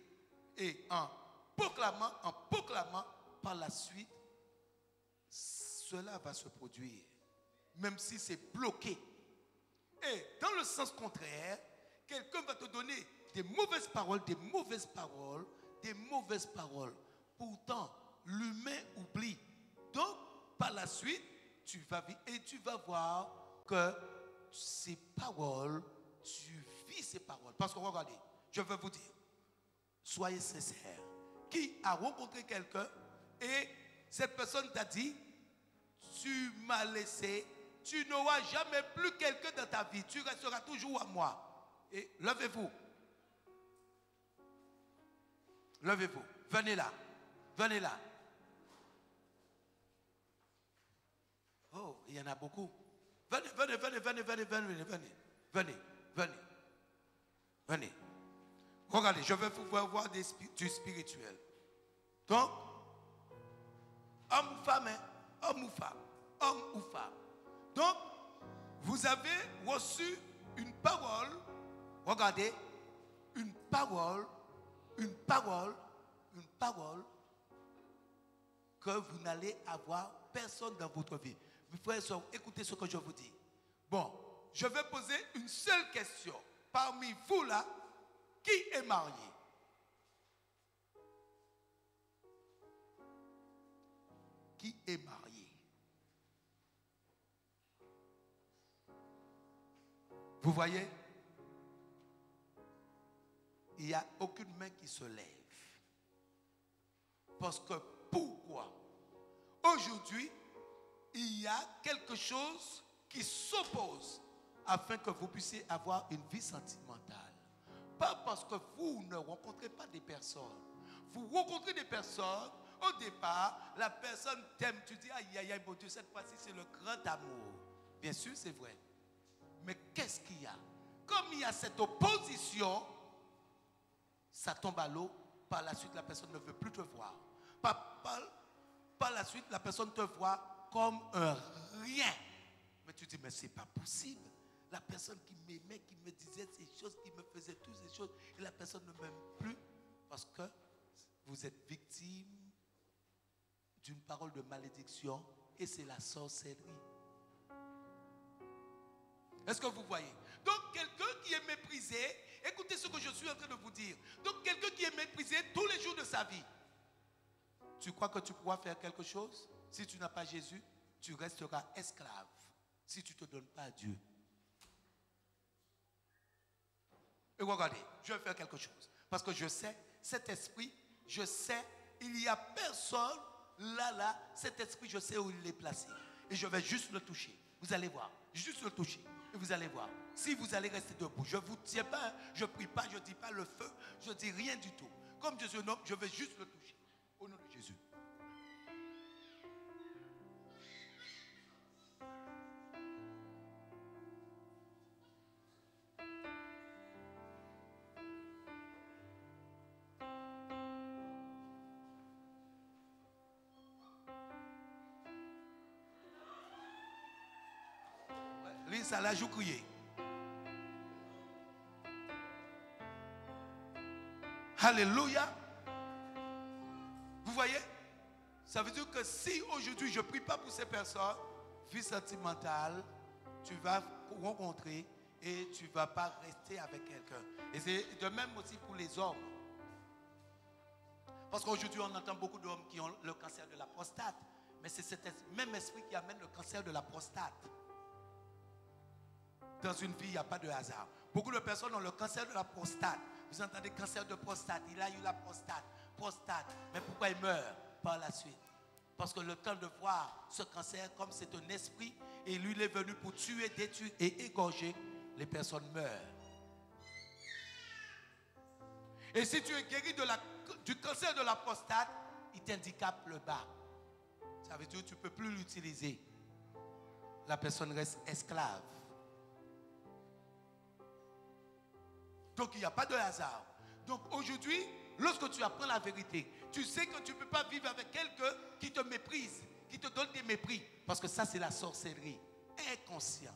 Et en proclamant, par la suite, cela va se produire. Même si c'est bloqué. Et dans le sens contraire, quelqu'un va te donner des mauvaises paroles, des mauvaises paroles, des mauvaises paroles. Pourtant, l'humain oublie. Donc, par la suite, tu vas vivre et tu vas voir que ces paroles, tu vis ces paroles. Parce que regardez, je vais vous dire, soyez sincères. Qui a rencontré quelqu'un et cette personne t'a dit, tu m'as laissé, tu n'auras jamais plus quelqu'un dans ta vie, tu resteras toujours à moi. Et levez-vous. Levez-vous. Venez là. Venez là. Oh, il y en a beaucoup. Venez. Regardez, je vais vous faire voir du spirituel. Donc, homme ou femme, hein? Homme ou femme. Donc, vous avez reçu une parole, regardez, une parole que vous n'allez avoir personne dans votre vie. Mes frères et sœurs, écoutez ce que je vous dis. Bon, je vais poser une seule question. Parmi vous là, qui est marié? Qui est marié? Vous voyez? Il n'y a aucune main qui se lève. Parce que pourquoi? Aujourd'hui, il y a quelque chose qui s'oppose afin que vous puissiez avoir une vie sentimentale. Pas parce que vous ne rencontrez pas des personnes. Vous rencontrez des personnes, au départ, la personne t'aime, tu dis, aïe, aïe, aïe, mon Dieu, cette fois-ci, c'est le grand amour. Bien sûr, c'est vrai. Mais qu'est-ce qu'il y a? Comme il y a cette opposition, ça tombe à l'eau. Par la suite, la personne ne veut plus te voir. Par la suite, la personne te voit comme un rien. Mais tu dis, mais c'est pas possible. La personne qui m'aimait, qui me disait ces choses, qui me faisait toutes ces choses, et la personne ne m'aime plus parce que vous êtes victime d'une parole de malédiction et c'est la sorcellerie. Est-ce que vous voyez? Donc, quelqu'un qui est méprisé, écoutez ce que je suis en train de vous dire. Donc, quelqu'un qui est méprisé tous les jours de sa vie, tu crois que tu pourras faire quelque chose? Si tu n'as pas Jésus, tu resteras esclave. si tu ne te donnes pas à Dieu. Et regardez, je vais faire quelque chose. Parce que je sais, cet esprit, je sais, il n'y a personne là, cet esprit, je sais où il est placé. Et je vais juste le toucher. Vous allez voir. Juste le toucher. Et vous allez voir. Si vous allez rester debout, je ne vous tiens pas, je ne prie pas, je ne dis pas le feu, je ne dis rien du tout. Comme Dieu se nomme, je vais juste le toucher. Au nom de Jésus. Lui, ça l'a joué crié. Alléluia. Vous voyez? Ça veut dire que si aujourd'hui je ne prie pas pour ces personnes, vie sentimentale, tu vas rencontrer et tu ne vas pas rester avec quelqu'un. Et c'est de même aussi pour les hommes. Parce qu'aujourd'hui, on entend beaucoup d'hommes qui ont le cancer de la prostate. Mais c'est cet même esprit qui amène le cancer de la prostate. Dans une vie, il n'y a pas de hasard. Beaucoup de personnes ont le cancer de la prostate. Vous entendez cancer de prostate. Il a eu la prostate. Mais pourquoi il meurt par la suite? Parce que le temps de voir ce cancer, comme c'est un esprit, et lui, il est venu pour tuer, détruire et égorger, les personnes meurent. Et si tu es guéri du cancer de la prostate, il t'handicape le bas. Ça veut dire que tu ne peux plus l'utiliser. La personne reste esclave. Donc il n'y a pas de hasard. Donc aujourd'hui, lorsque tu apprends la vérité, tu sais que tu ne peux pas vivre avec quelqu'un qui te méprise, qui te donne des mépris. Parce que ça, c'est la sorcellerie. Inconscient.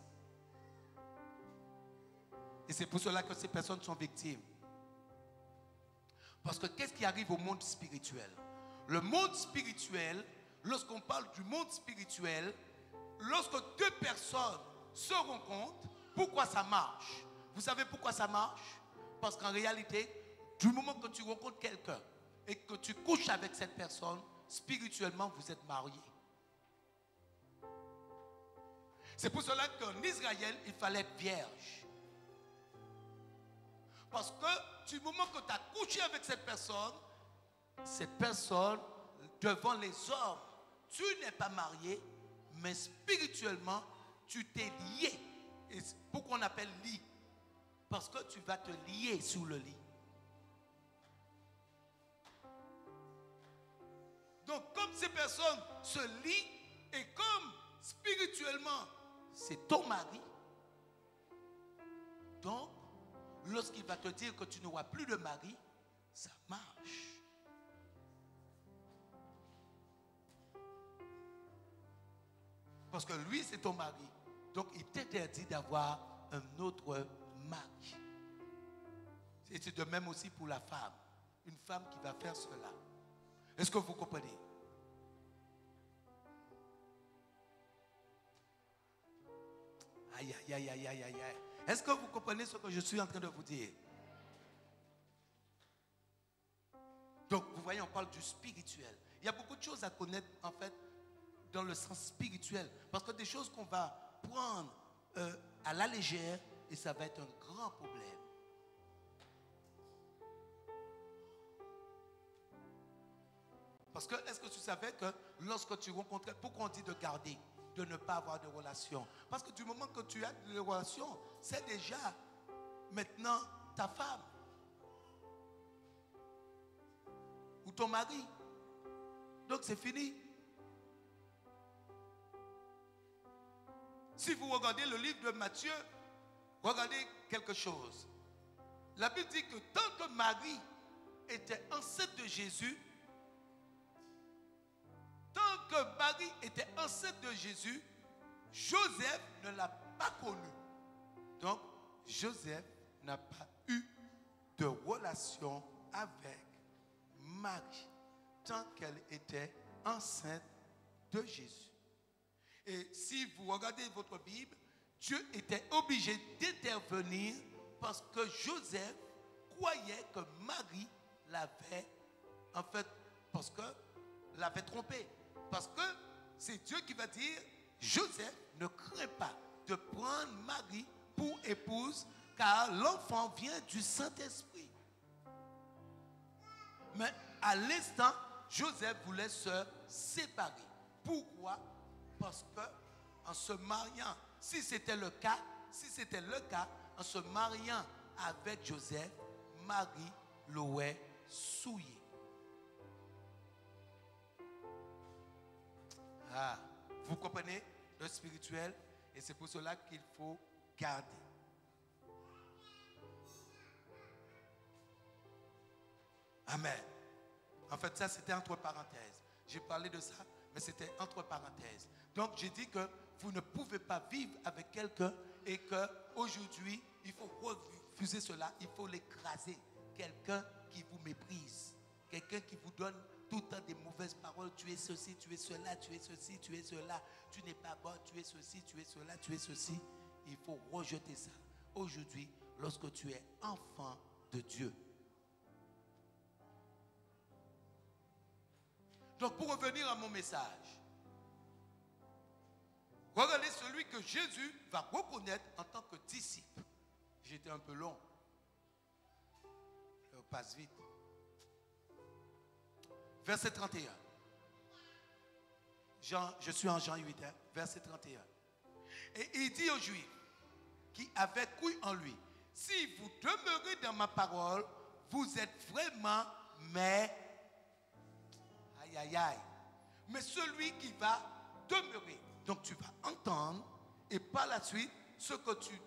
Et c'est pour cela que ces personnes sont victimes. Parce que qu'est-ce qui arrive au monde spirituel? Le monde spirituel, lorsqu'on parle du monde spirituel, lorsque deux personnes se rencontrent, pourquoi ça marche? Vous savez pourquoi ça marche? Parce qu'en réalité, du moment que tu rencontres quelqu'un et que tu couches avec cette personne, spirituellement, vous êtes mariés. C'est pour cela qu'en Israël, il fallait être vierge. Parce que du moment que tu as couché avec cette personne, devant les hommes, tu n'es pas marié, mais spirituellement, tu t'es lié. Et pourquoi on appelle lit? Parce que tu vas te lier sous le lit. Donc, comme ces personnes se lient, et comme spirituellement, c'est ton mari, donc, lorsqu'il va te dire que tu n'auras plus de mari, ça marche. Parce que lui, c'est ton mari. Donc, il t'interdit d'avoir un autre mari. Et c'est de même aussi pour la femme. Une femme qui va faire cela. Est-ce que vous comprenez? Aïe, aïe, aïe, aïe, aïe, aïe. Est-ce que vous comprenez ce que je suis en train de vous dire? Donc, vous voyez, on parle du spirituel. Il y a beaucoup de choses à connaître, en fait, dans le sens spirituel. Parce que des choses qu'on va prendre à la légère, et ça va être un grand problème. Parce que, est-ce que tu savais que lorsque tu rencontres, pourquoi on dit de garder, de ne pas avoir de relation? Parce que du moment que tu as des relations, c'est déjà maintenant ta femme. Ou ton mari. Donc c'est fini. Si vous regardez le livre de Matthieu, regardez quelque chose. La Bible dit que tant que Marie était enceinte de Jésus, Joseph ne l'a pas connu. Donc, Joseph n'a pas eu de relation avec Marie tant qu'elle était enceinte de Jésus. Et si vous regardez votre Bible, Dieu était obligé d'intervenir parce que Joseph croyait que Marie l'avait, en fait, parce que l'avait trompé. Parce que c'est Dieu qui va dire, Joseph, ne crains pas prendre Marie pour épouse, car l'enfant vient du Saint-Esprit. Mais à l'instant, Joseph voulait se séparer. Pourquoi? Parce que en se mariant, si c'était le cas, en se mariant avec Joseph, Marie l'aurait souillé. Ah, vous comprenez le spirituel? Et c'est pour cela qu'il faut garder. Amen. En fait, ça, c'était entre parenthèses. J'ai parlé de ça, mais c'était entre parenthèses. Donc, j'ai dit que vous ne pouvez pas vivre avec quelqu'un et qu'aujourd'hui, il faut refuser cela. Il faut l'écraser. Quelqu'un qui vous méprise. Quelqu'un qui vous donne tout le temps des mauvaises paroles. Tu es ceci, tu es cela, tu es ceci, tu es cela. Tu n'es pas bon, tu es ceci, tu es cela, tu es ceci. Il faut rejeter ça. Aujourd'hui, lorsque tu es enfant de Dieu. Donc, pour revenir à mon message, regardez celui que Jésus va reconnaître en tant que disciple. J'étais un peu long. Je passe vite. Verset 31. Je suis en Jean 8, verset 31. Et il dit aux Juifs qui avaient cru en lui, si vous demeurez dans ma parole, vous êtes vraiment mes... Aïe, aïe, aïe. Mais celui qui va demeurer. Donc tu vas entendre et par la suite, ce que tu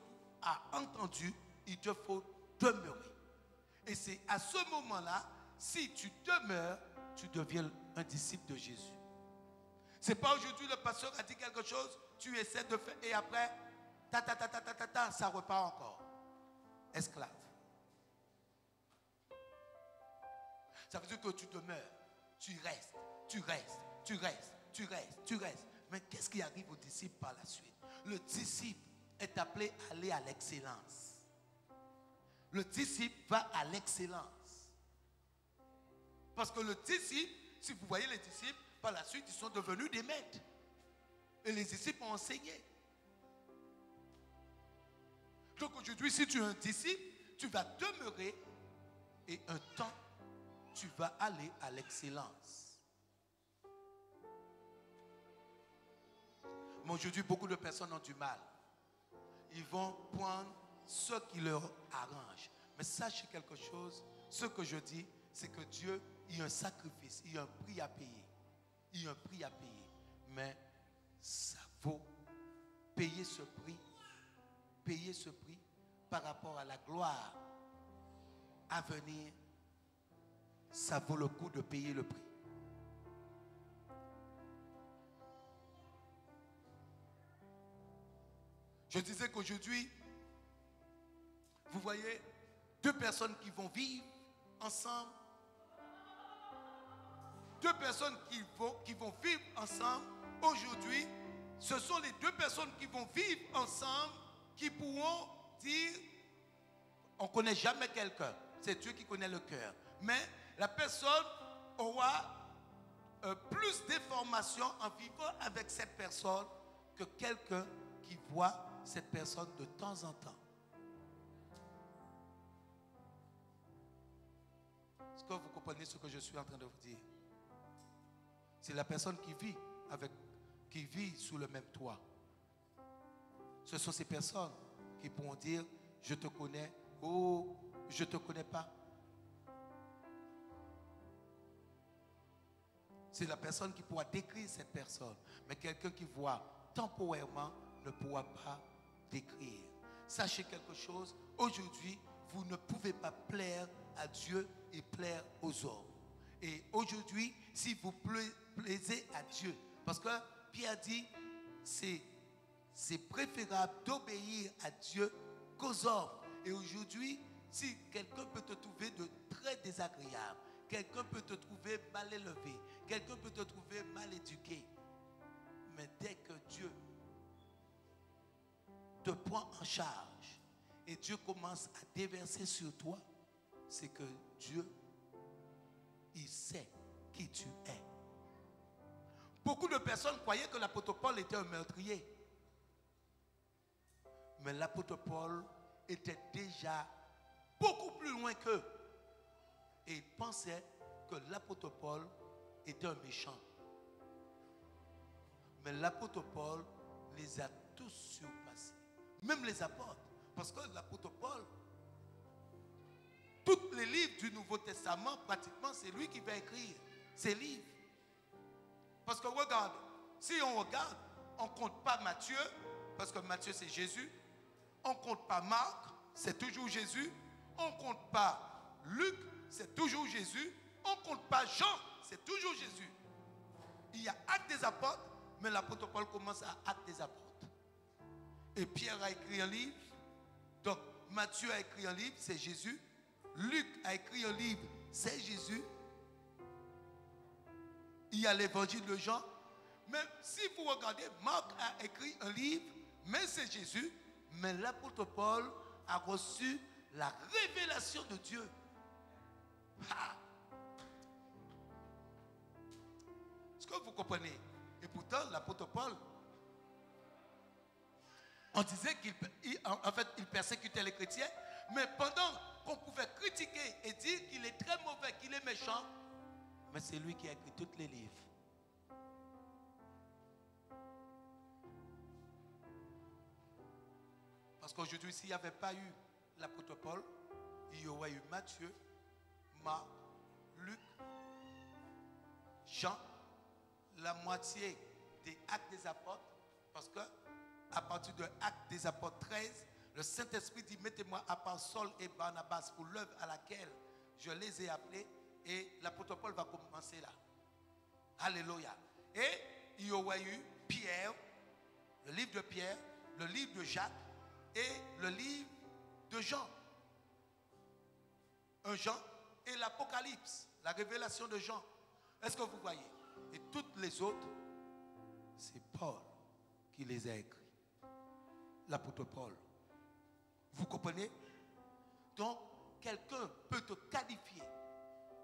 as entendu, il te faut demeurer. Et c'est à ce moment-là, si tu demeures, tu deviens un disciple de Jésus. C'est pas aujourd'hui le pasteur a dit quelque chose, tu essaies de faire et après, ça repart encore. Esclave. Ça veut dire que tu demeures, tu restes, tu restes, tu restes, tu restes, tu restes. Mais qu'est-ce qui arrive au disciple par la suite? Le disciple est appelé à aller à l'excellence. Le disciple va à l'excellence. Parce que le disciple, si vous voyez les disciples, par la suite, ils sont devenus des maîtres. Et les disciples ont enseigné. Donc aujourd'hui, si tu es un disciple, tu vas demeurer et un temps, tu vas aller à l'excellence. Mais aujourd'hui, beaucoup de personnes ont du mal. Ils vont prendre ce qui leur arrange. Mais sachez quelque chose, ce que je dis, c'est que Dieu, il y a un sacrifice, il y a un prix à payer. Il y a un prix à payer. Mais ça vaut payer ce prix par rapport à la gloire à venir. Ça vaut le coup de payer le prix. Je disais qu'aujourd'hui, vous voyez, deux personnes qui vont vivre ensemble, deux personnes qui vont vivre ensemble, aujourd'hui, ce sont les deux personnes qui vont vivre ensemble qui pourront dire, on ne connaît jamais quelqu'un, c'est Dieu qui connaît le cœur. Mais la personne aura plus d'informations en vivant avec cette personne que quelqu'un qui voit cette personne de temps en temps. Est-ce que vous comprenez ce que je suis en train de vous dire? C'est la personne qui vit sous le même toit. Ce sont ces personnes qui pourront dire, je te connais, oh, je ne te connais pas. C'est la personne qui pourra décrire cette personne. Mais quelqu'un qui voit temporairement ne pourra pas décrire. Sachez quelque chose, aujourd'hui, vous ne pouvez pas plaire à Dieu et plaire aux hommes. Et aujourd'hui, si vous plaisez à Dieu, parce que Pierre dit, c'est préférable d'obéir à Dieu qu'aux hommes. Et aujourd'hui, si quelqu'un peut te trouver de très désagréable, quelqu'un peut te trouver mal élevé, quelqu'un peut te trouver mal éduqué, mais dès que Dieu te prend en charge et Dieu commence à déverser sur toi, c'est que Dieu, il sait qui tu es. Beaucoup de personnes croyaient que l'apôtre Paul était un meurtrier. Mais l'apôtre Paul était déjà beaucoup plus loin qu'eux. Et ils pensaient que l'apôtre Paul était un méchant. Mais l'apôtre Paul les a tous surpassés. Même les apôtres. Parce que l'apôtre Paul, tous les livres du Nouveau Testament, pratiquement, c'est lui qui va écrire ces livres. Parce que regarde, si on regarde, on ne compte pas Matthieu, parce que Matthieu c'est Jésus. On ne compte pas Marc, c'est toujours Jésus. On ne compte pas Luc, c'est toujours Jésus. On ne compte pas Jean, c'est toujours Jésus. Il y a Actes des apôtres, mais l'apôtre Paul commence à Actes des apôtres. Et Pierre a écrit un livre. Donc Matthieu a écrit un livre, c'est Jésus. Luc a écrit un livre, c'est Jésus. Il y a l'évangile de Jean. Mais si vous regardez, Marc a écrit un livre, mais c'est Jésus. Mais l'apôtre Paul a reçu la révélation de Dieu. Ah. Est-ce que vous comprenez? Et pourtant, l'apôtre Paul, on disait qu'il persécutait les chrétiens, mais pendant qu'on pouvait critiquer et dire qu'il est très mauvais, qu'il est méchant, mais c'est lui qui a écrit tous les livres. Parce qu'aujourd'hui, s'il n'y avait pas eu l'apôtre Paul, il y aurait eu Matthieu, Marc, Luc, Jean, la moitié des Actes des apôtres, parce que à partir de Actes des apôtres 13, le Saint-Esprit dit: mettez-moi à part Saul et Barnabas pour l'œuvre à laquelle je les ai appelés. Et l'apôtre Paul va commencer là. Alléluia. Et il y aurait eu Pierre, le livre de Pierre, le livre de Jacques et le livre de Jean. Un Jean et l'Apocalypse, la révélation de Jean. Est-ce que vous voyez? Et toutes les autres, c'est Paul qui les a écrits. L'apôtre Paul. Vous comprenez? Donc, quelqu'un peut te qualifier.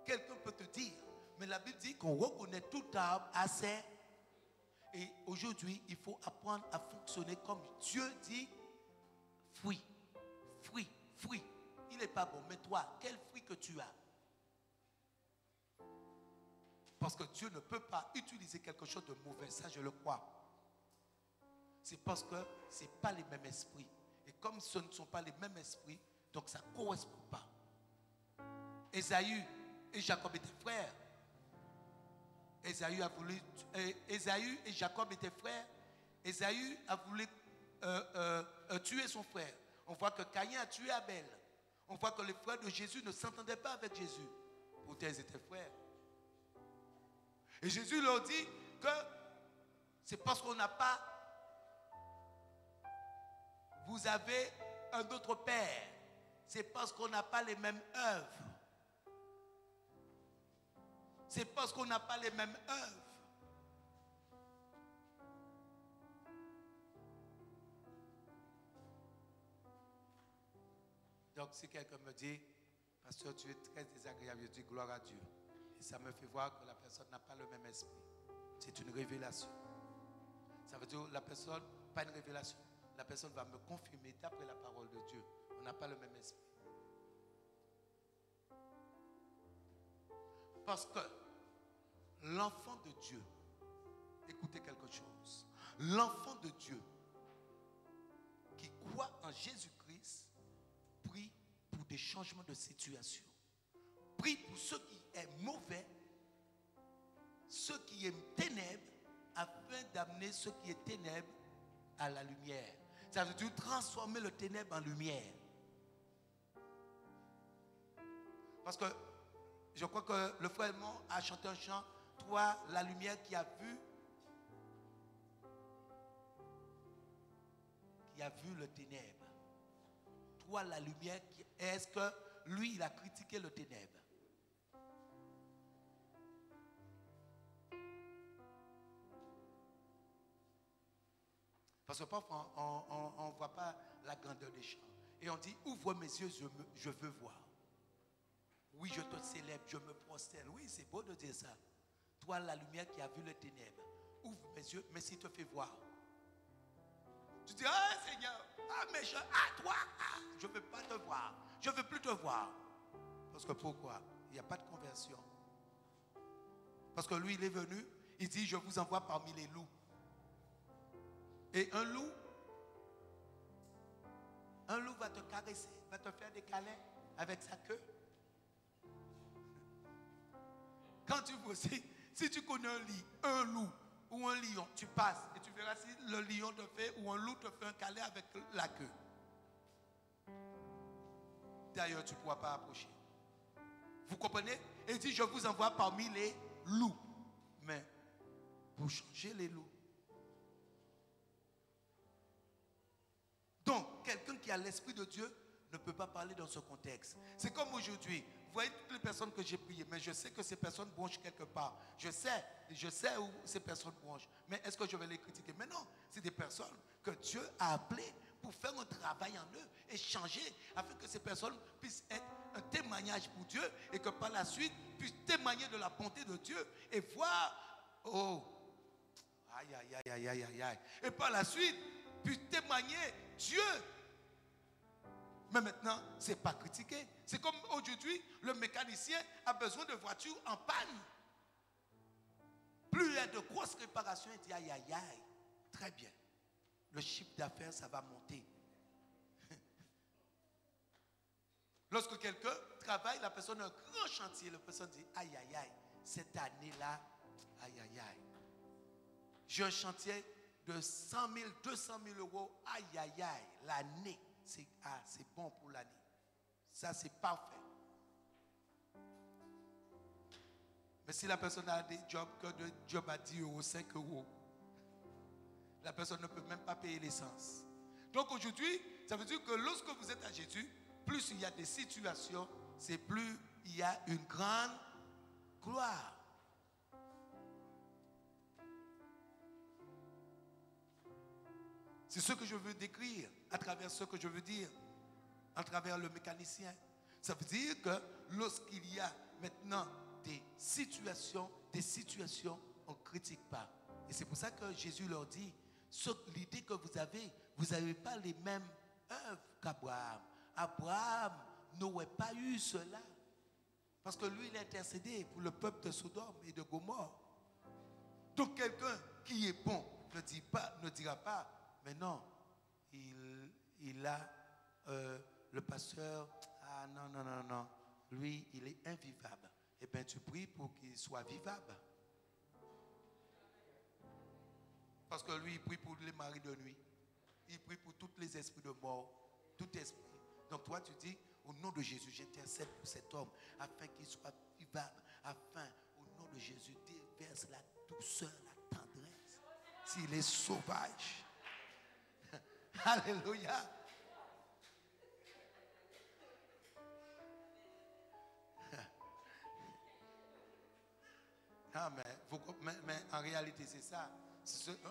Quelqu'un peut te dire. Mais la Bible dit qu'on reconnaît tout arbre à ses. Et aujourd'hui, il faut apprendre à fonctionner comme Dieu dit. Fruit. Fruit. Fruit. Il n'est pas bon. Mais toi, quel fruit que tu as? Parce que Dieu ne peut pas utiliser quelque chose de mauvais. Ça, je le crois. C'est parce que ce n'est pas les mêmes esprits. Et comme ce ne sont pas les mêmes esprits, donc ça ne correspond pas. Ésaü et Jacob étaient frères. Ésaü et Jacob étaient frères. Ésaü a voulu tuer son frère. On voit que Caïn a tué Abel. On voit que les frères de Jésus ne s'entendaient pas avec Jésus. Pourtant, ils étaient frères. Et Jésus leur dit que c'est parce qu'on n'a pas... Vous avez un autre père. C'est parce qu'on n'a pas les mêmes œuvres. C'est parce qu'on n'a pas les mêmes œuvres. Donc si quelqu'un me dit, pasteur, tu es très désagréable, je dis gloire à Dieu. Et ça me fait voir que la personne n'a pas le même esprit. C'est une révélation. Ça veut dire que la personne, pas une révélation. La personne va me confirmer d'après la parole de Dieu. On n'a pas le même esprit. Parce que l'enfant de Dieu, écoutez quelque chose, l'enfant de Dieu qui croit en Jésus-Christ prie pour des changements de situation. Prie pour ce qui est mauvais, ce qui est ténèbres, afin d'amener ce qui est ténèbres à la lumière. Ça veut dire transformer le ténèbre en lumière. Parce que je crois que le frère Edmond a chanté un chant. Toi, la lumière qui a vu le ténèbre. Toi, la lumière qui... Est-ce que lui, il a critiqué le ténèbre? Parce que parfois, on ne voit pas la grandeur des champs. Et on dit, ouvre mes yeux, je veux voir. Oui, je te célèbre, je me prosterne. Oui, c'est beau de dire ça. Toi, la lumière qui a vu les ténèbres, ouvre mes yeux, mais s'il te fait voir. Tu dis, ah Seigneur, ah méchant, ah toi, ah, je ne veux pas te voir. Je ne veux plus te voir. Parce que pourquoi? Il n'y a pas de conversion. Parce que lui, il est venu, il dit, je vous envoie parmi les loups. Et un loup va te caresser, va te faire des câlins avec sa queue. Quand tu vois, si tu connais un loup ou un lion, tu passes et tu verras si le lion te fait ou un loup te fait un câlin avec la queue. D'ailleurs, tu ne pourras pas approcher. Vous comprenez? Et il dit, je vous envoie parmi les loups. Mais pour changer les loups. Donc, quelqu'un qui a l'Esprit de Dieu ne peut pas parler dans ce contexte. C'est comme aujourd'hui. Vous voyez toutes les personnes que j'ai priées, mais je sais que ces personnes bronchent quelque part. Je sais où ces personnes bronchent. Mais est-ce que je vais les critiquer? Mais non, c'est des personnes que Dieu a appelées pour faire un travail en eux et changer afin que ces personnes puissent être un témoignage pour Dieu et que par la suite puissent témoigner de la bonté de Dieu et voir, oh, aïe, aïe, aïe, aïe, aïe, aïe. Et par la suite, puissent témoigner Dieu. Mais maintenant, ce n'est pas critiqué. C'est comme aujourd'hui, le mécanicien a besoin de voitures en panne. Plus il y a de grosses réparations, il dit aïe, aïe, aïe. Très bien. Le chiffre d'affaires, ça va monter. Lorsque quelqu'un travaille, la personne a un grand chantier, la personne dit aïe, aïe, aïe. Cette année-là, aïe, aïe, aïe. J'ai un chantier de 100 000, 200 000 euros. Aïe, aïe, aïe. L'année. C'est bon pour l'année. Ça, c'est parfait. Mais si la personne a des jobs, que le job à 10 euros, 5 euros, la personne ne peut même pas payer l'essence. Donc aujourd'hui, ça veut dire que lorsque vous êtes à Jésus, plus il y a des situations, c'est plus il y a une grande gloire. C'est ce que je veux décrire à travers ce que je veux dire, à travers le mécanicien. Ça veut dire que lorsqu'il y a maintenant des situations, on ne critique pas. Et c'est pour ça que Jésus leur dit, l'idée que vous n'avez pas les mêmes œuvres qu'Abraham. Abraham n'aurait pas eu cela. Parce que lui, il a intercédé pour le peuple de Sodome et de Gomorrhe. Donc quelqu'un qui est bon ne dira pas, mais non, il a le pasteur, ah non, non, non, non, lui, il est invivable. Eh bien, tu pries pour qu'il soit vivable. Parce que lui, il prie pour les maris de nuit. Il prie pour tous les esprits de mort, tout esprit. Donc toi, tu dis, au nom de Jésus, j'intercède pour cet homme, afin qu'il soit vivable, afin, au nom de Jésus, déverse la douceur, la tendresse. S'il est sauvage. Alléluia. Ah, mais en réalité, c'est ça.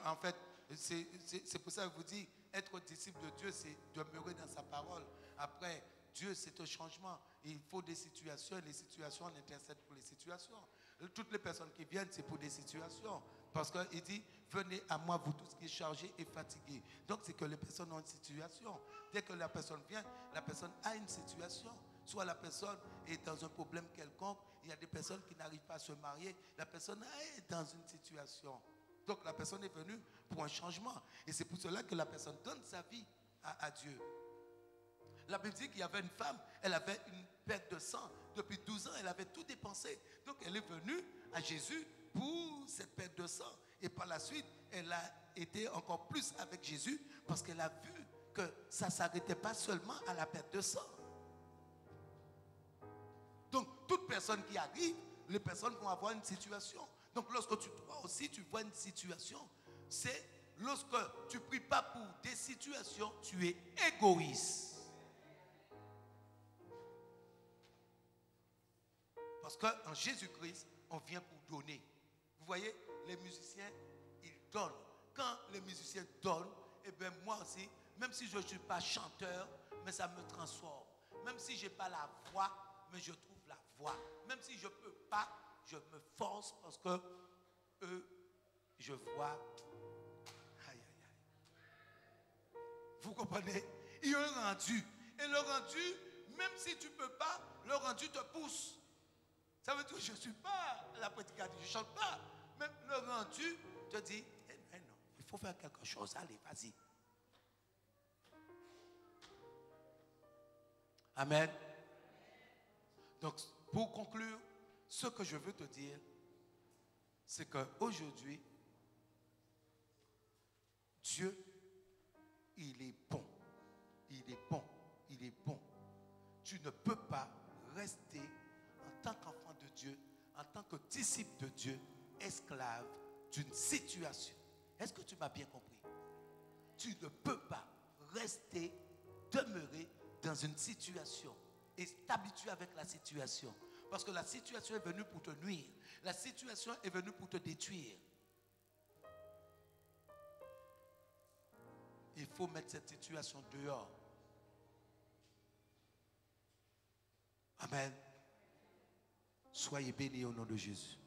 En fait, c'est pour ça que je vous dis, être disciple de Dieu, c'est demeurer dans sa parole. Après, Dieu, c'est un changement. Il faut des situations. Les situations, on intercède pour les situations. Toutes les personnes qui viennent, c'est pour des situations. Parce qu'il dit, venez à moi, vous tous qui êtes chargés et fatigués. Donc, c'est que les personnes ont une situation. Dès que la personne vient, la personne a une situation. Soit la personne est dans un problème quelconque. Il y a des personnes qui n'arrivent pas à se marier. La personne est dans une situation. Donc, la personne est venue pour un changement. Et c'est pour cela que la personne donne sa vie à Dieu. La Bible dit qu'il y avait une femme, elle avait une perte de sang. Depuis 12 ans, elle avait tout dépensé. Donc, elle est venue à Jésus pour cette perte de sang. Et par la suite, elle a été encore plus avec Jésus parce qu'elle a vu que ça ne s'arrêtait pas seulement à la perte de sang. Donc, toute personne qui arrive, les personnes vont avoir une situation. Donc, lorsque toi aussi, tu vois une situation, c'est lorsque tu ne pries pas pour des situations, tu es égoïste. Parce qu'en Jésus-Christ, on vient pour donner. Vous voyez, les musiciens, ils donnent. Quand les musiciens donnent, eh bien moi aussi, même si je ne suis pas chanteur, mais ça me transforme. Même si je n'ai pas la voix, mais je trouve la voix. Même si je ne peux pas, je me force parce que je vois. Aïe, aïe, aïe. Vous comprenez? Il y a un rendu. Et le rendu, même si tu ne peux pas, le rendu te pousse. Ça veut dire que je ne suis pas la prédicatrice, je ne chante pas. Mais le rendu te dit, eh non, il faut faire quelque chose. Allez, vas-y. Amen. Donc, pour conclure, ce que je veux te dire, c'est qu'aujourd'hui, Dieu, il est bon. Il est bon. Il est bon. Tu ne peux pas rester en tant qu'enfant de Dieu, en tant que disciple de Dieu, esclave d'une situation. Est-ce que tu m'as bien compris? Tu ne peux pas rester, demeurer dans une situation et t'habituer avec la situation. Parce que la situation est venue pour te nuire. La situation est venue pour te détruire. Il faut mettre cette situation dehors. Amen. Soyez bénis au nom de Jésus.